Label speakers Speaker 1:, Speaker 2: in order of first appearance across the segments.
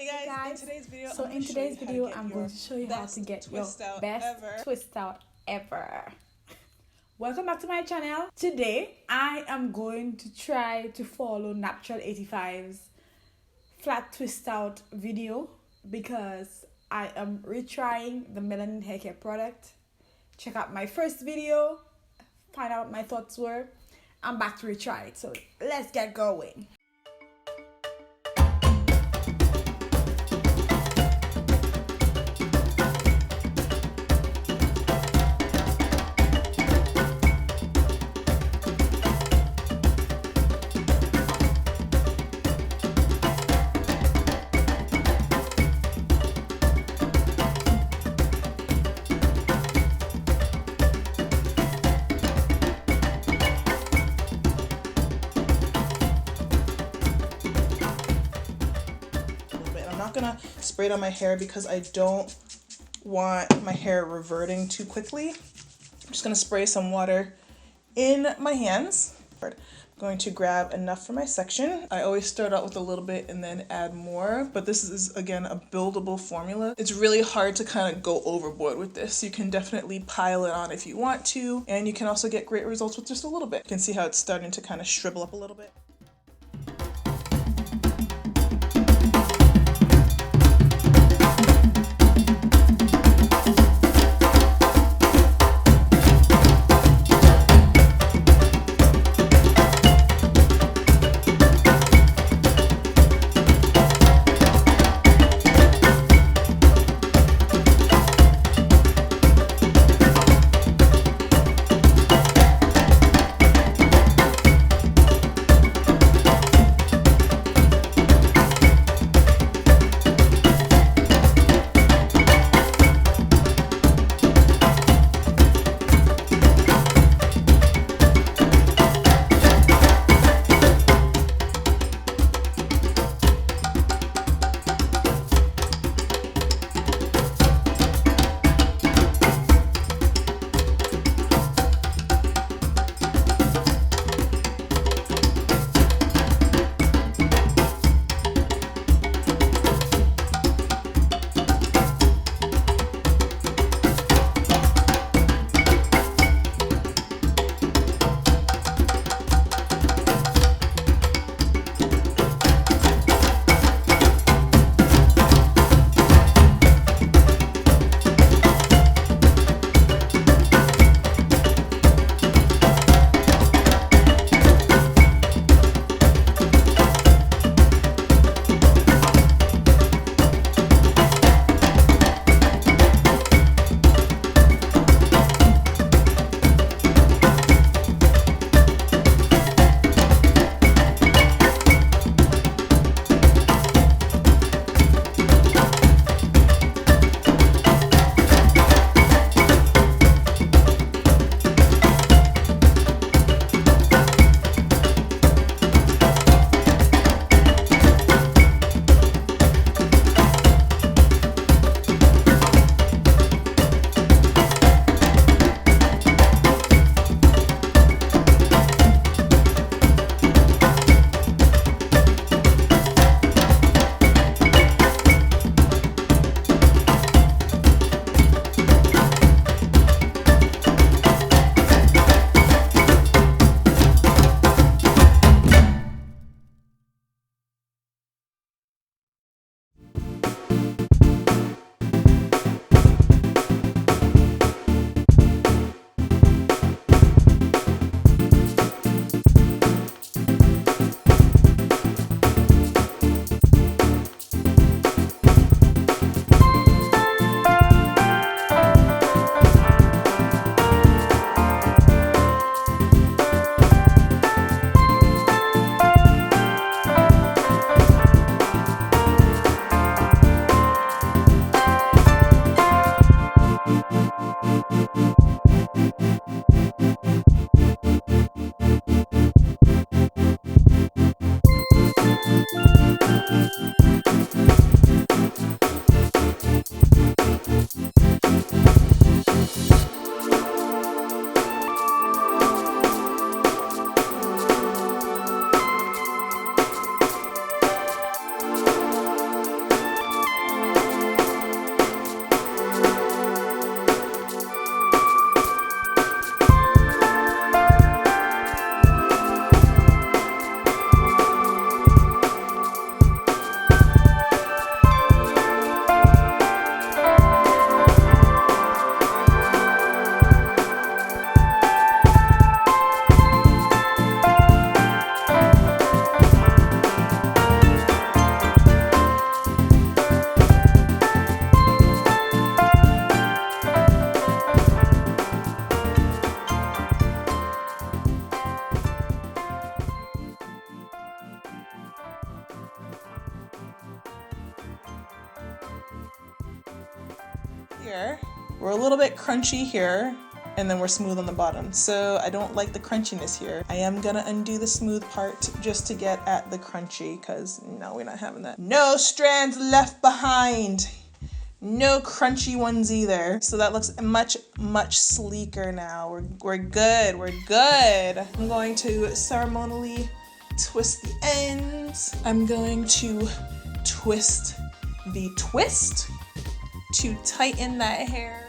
Speaker 1: Hey guys, in today's
Speaker 2: video, I'm going to show you how to get your best twist out ever. Welcome back to my channel. Today, I am going to try to follow Naptural85's flat twist out video because I am retrying the Melanin Hair Care product. Check out my first video, find out what my thoughts were. I'm back to retry it, so let's get going.
Speaker 1: Gonna spray it on my hair because I don't want my hair reverting too quickly. I'm just gonna spray some water in my hands. I'm going to grab enough for my section. I always start out with a little bit and then add more, but this is again a buildable formula. It's really hard to kind of go overboard with this. You can definitely pile it on if you want to, and you can also get great results with just a little bit. You can see how it's starting to kind of shrivel up a little bit. here. We're a little bit crunchy here, and then we're smooth on the bottom. So I don't like the crunchiness here. I am gonna undo the smooth part just to get at the crunchy, because no, we're not having that. No strands left behind. No crunchy ones either. So that looks much, much sleeker now. We're good, we're good. I'm going to ceremonially twist the ends. I'm going to twist the twist to tighten that hair.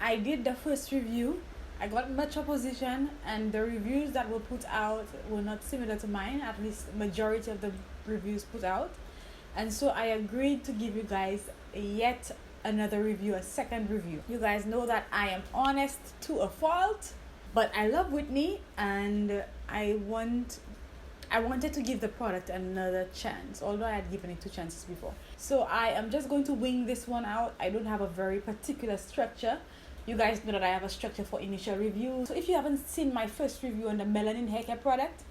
Speaker 2: I did the first review. I got much opposition, and the reviews that were put out were not similar to mine, at least majority of the reviews put out. And so I agreed to give you guys yet another review, a second review. You guys know that I am honest to a fault, but I love Whitney, and I wanted to give the product another chance, although I had given it 2 chances before. So I am just going to wing this one out. I don't have a very particular structure. You guys know that I have a structure for initial review. So if you haven't seen my first review on the Melanin hair care product,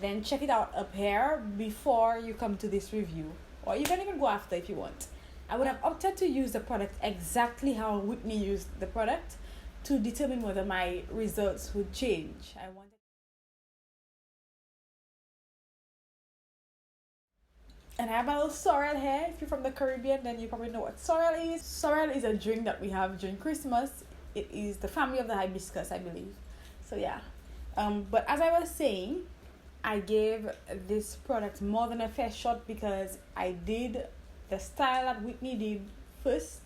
Speaker 2: then check it out up here before you come to this review. Or you can even go after if you want. I would have opted to use the product exactly how Whitney used the product to determine whether my results would change. And I have a little sorrel hair. If you're from the Caribbean, then you probably know what sorrel is. Sorrel is a drink that we have during Christmas. It is the family of the hibiscus, I believe. So yeah. But as I was saying, I gave this product more than a fair shot because I did the style that Whitney did first.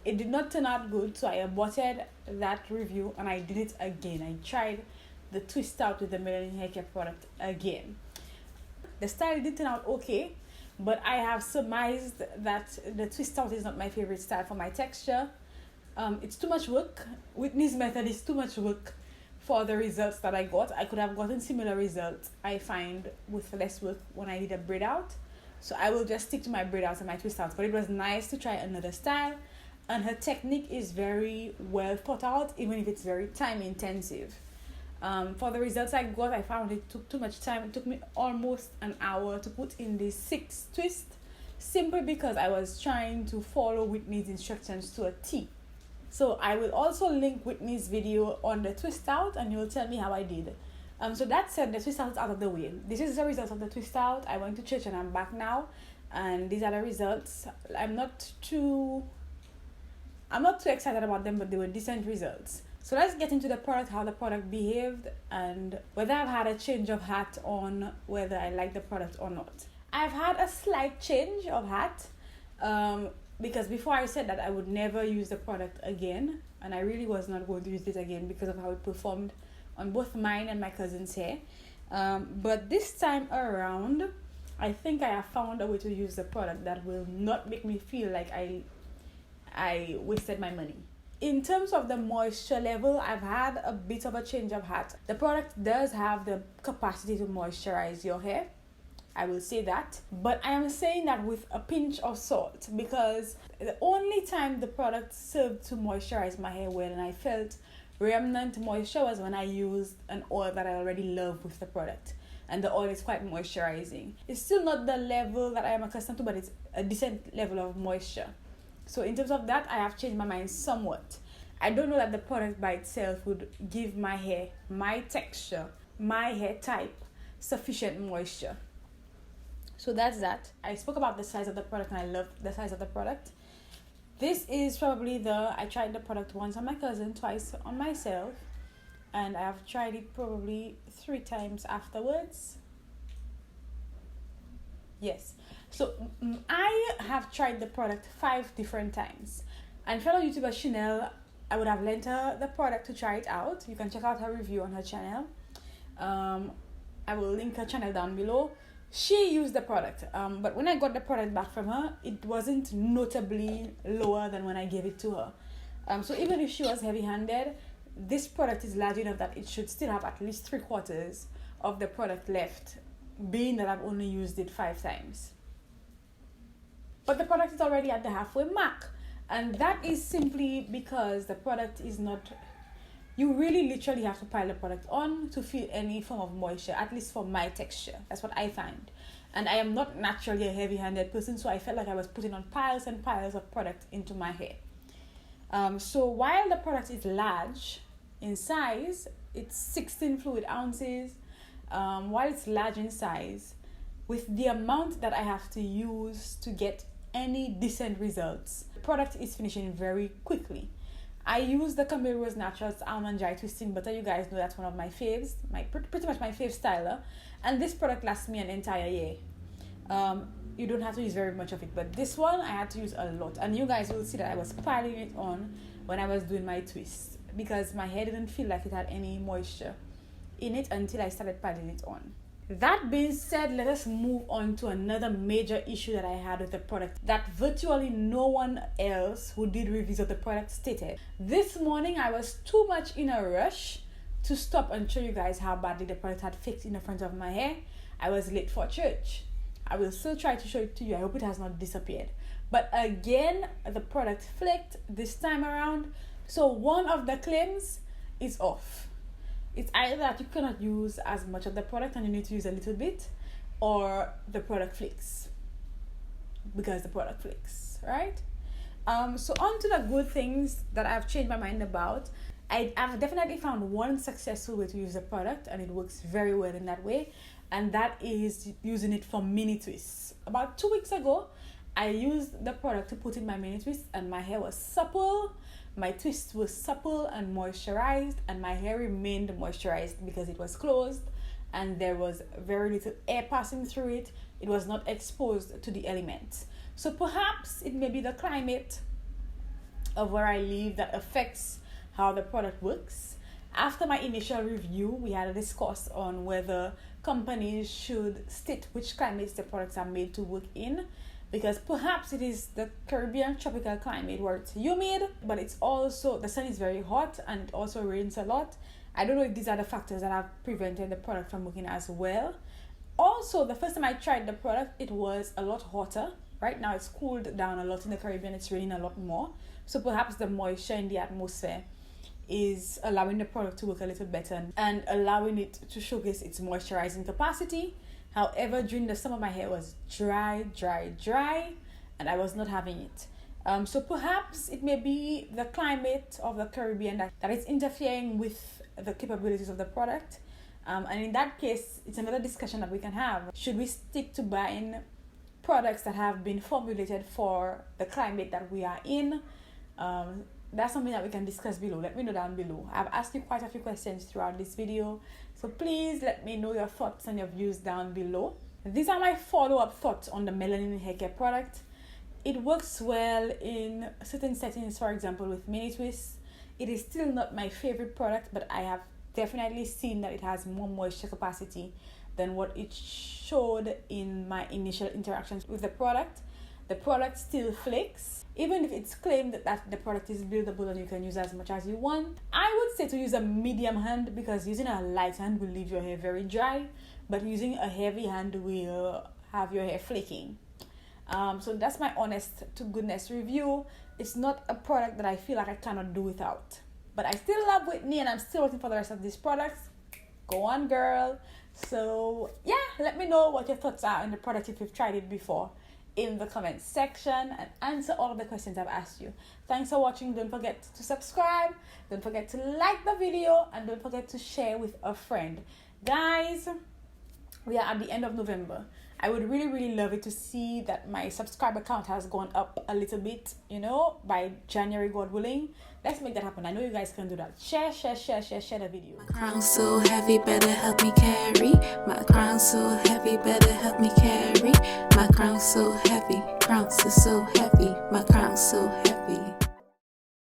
Speaker 2: It did not turn out good, so I aborted that review and I did it again. I tried the twist out with the Melanin Hair Care product again. The style did turn out okay, but I have surmised that the twist out is not my favorite style for my texture. It's too much work. Whitney's method is too much work for the results that I got. I could have gotten similar results, I find, with less work when I did a braid out. So I will just stick to my braid outs and my twist outs. But it was nice to try another style. And her technique is very well thought out, even if it's very time intensive. For the results I got, I found it took too much time. It took me almost an hour to put in the 6 twists, simply because I was trying to follow Whitney's instructions to a T. So I will also link Whitney's video on the twist out and you will tell me how I did. So that said, the twist out is out of the way. This is the results of the twist out. I went to church and I'm back now, and these are the results. I'm not too excited about them, but they were decent results. So let's get into the product, how the product behaved, and whether I've had a change of hat on whether I like the product or not. I've had a slight change of hat, because before I said that I would never use the product again, and I really was not going to use it again because of how it performed on both mine and my cousin's hair. But this time around, I think I have found a way to use the product that will not make me feel like I wasted my money. In terms of the moisture level, I've had a bit of a change of hat. The product does have the capacity to moisturize your hair, I will say that, but I am saying that with a pinch of salt, because the only time the product served to moisturize my hair well and I felt remnant moisture was when I used an oil that I already love with the product, and the oil is quite moisturizing. It's still not the level that I am accustomed to, but it's a decent level of moisture. So in terms of that, I have changed my mind somewhat. I don't know that the product by itself would give my hair, my texture, my hair type sufficient moisture. So that's that. I spoke about the size of the product and I love the size of the product. This is probably I tried the product once on my cousin, twice on myself, and I have tried it probably 3 times afterwards. Yes. So I have tried the product 5 different times. And fellow YouTuber Chanel, I would have lent her the product to try it out. You can check out her review on her channel. I will link her channel down below. She used the product, but when I got the product back from her, it wasn't notably lower than when I gave it to her. So even if she was heavy-handed, this product is large enough that it should still have at least 3/4 of the product left, being that I've only used it 5 times. But the product is already at the halfway mark, and that is simply because the product is not... You really literally have to pile the product on to feel any form of moisture, at least for my texture. That's what I find. And I am not naturally a heavy-handed person, so I felt like I was putting on piles and piles of product into my hair. So while the product is large in size, it's 16 fluid ounces. While it's large in size, with the amount that I have to use to get any decent results, the product is finishing very quickly. I use the Camille Rose Naturals Almond Dry Twisting Butter. You guys know that's one of my faves, pretty much my fave styler. And this product lasts me an entire year. You don't have to use very much of it, but this one I had to use a lot. And you guys will see that I was piling it on when I was doing my twists, because my hair didn't feel like it had any moisture in it until I started piling it on. That being said, let us move on to another major issue that I had with the product that virtually no one else who did reviews of the product stated. This morning I was too much in a rush to stop and show you guys how badly the product had flaked in the front of my hair. I was late for church. I will still try to show it to you. I hope it has not disappeared. But again, the product flaked this time around. So one of the claims is off. It's either that you cannot use as much of the product and you need to use a little bit, or the product flakes, because the product flakes, right? So on to the good things that I've changed my mind about. I've definitely found one successful way to use the product, and it works very well in that way. and that is using it for mini twists. About 2 weeks ago, I used the product to put in my mini twists, and my hair was supple, my twist was supple and moisturized, and my hair remained moisturized because it was closed and there was very little air passing through it. It was not exposed to the elements. So perhaps it may be the climate of where I live that affects how the product works. After my initial review, we had a discuss on whether companies should state which climates the products are made to work in, because perhaps it is the Caribbean tropical climate where it's humid, but it's also, the sun is very hot and it also rains a lot. I don't know if these are the factors that have prevented the product from working as well. Also, the first time I tried the product, it was a lot hotter. Right now it's cooled down a lot in the Caribbean, it's raining a lot more. So perhaps the moisture in the atmosphere is allowing the product to work a little better and allowing it to showcase its moisturizing capacity. However, during the summer, my hair was dry, and I was not having it. So perhaps it may be the climate of the Caribbean that is interfering with the capabilities of the product. And in that case, it's another discussion that we can have. Should we stick to buying products that have been formulated for the climate that we are in? That's something that we can discuss below. Let me know down below. I've asked you quite a few questions throughout this video, so please let me know your thoughts and your views down below. These are my follow-up thoughts on the Melanin Hair Care product. It works well in certain settings, for example with mini twists. It is still not my favorite product, but I have definitely seen that it has more moisture capacity than what it showed in my initial interactions with the product. The product still flakes, even if it's claimed that the product is buildable and you can use as much as you want. I would say to use a medium hand, because using a light hand will leave your hair very dry, but using a heavy hand will have your hair flaking. So that's my honest to goodness review. It's not a product that I feel like I cannot do without. But I still love Whitney and I'm still waiting for the rest of these products. Go on, girl. So yeah, let me know what your thoughts are on the product if you've tried it before in the comment section, and answer all of the questions I've asked you. Thanks for watching. Don't forget to subscribe, don't forget to like the video, and don't forget to share with a friend. Guys, we are at the end of November. I would really love it to see that my subscriber count has gone up a little bit, you know, by January, God willing. Let's make that happen. I know you guys can do that. Share the video.
Speaker 3: My crown so heavy, better help me carry. My crown so heavy, better help me carry. My crown so heavy, crown so heavy, my crown so heavy.